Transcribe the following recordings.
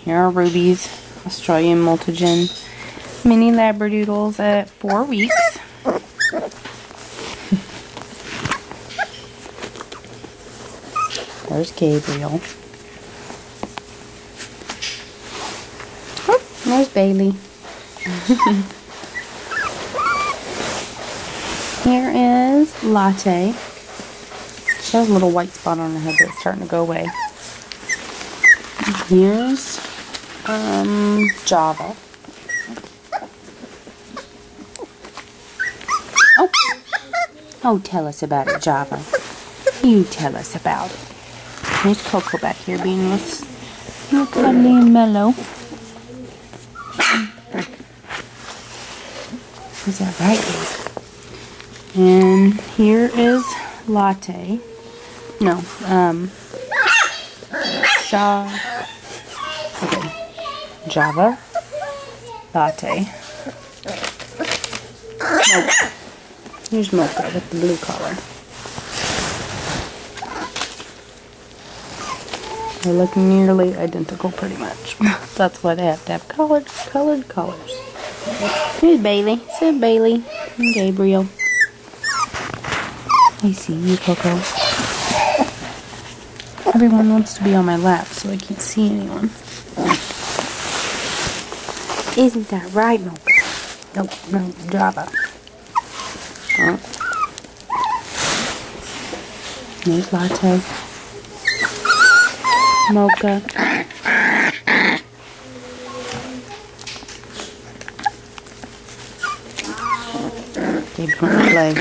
Here are Ruby's Australian Multigen mini Labradoodles at 4 weeks. There's Gabriel. Oh, there's Bailey. Here is Latte. She has a little white spot on her head that's starting to go away. Here's Java. Oh, tell us about it, Java. You tell us about it. There's Coco back here being real cuddly and mellow. Is that right, babe? And here is Latte. No, Java, Latte, Mocha. Here's Mocha with the blue collar. They're looking nearly identical, pretty much. That's why they have to have colored colors. Here's Bailey. Sit, Bailey. And Gabriel. I see you, Coco. Everyone wants to be on my lap, so I can't see anyone. Isn't that right, Mocha? Nope, no, Java. There's Latte. Mocha. They want to play.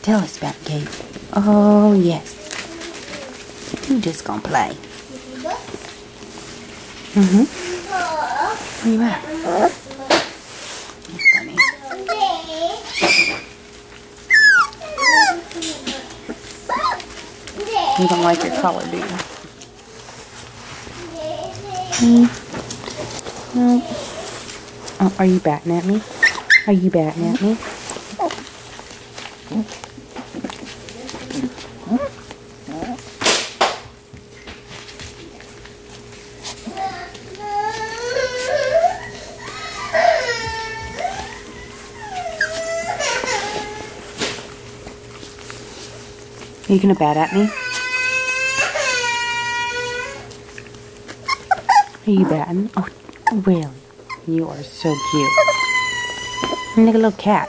Tell us about Gabe. Oh, yes. You just gonna play. Where you at? That's funny. You don't like your color, do you? No. Oh, are you batting at me? Are you batting at me? Are you gonna bat at me? Are you batting? Oh, really? You are so cute. You're like a little cat.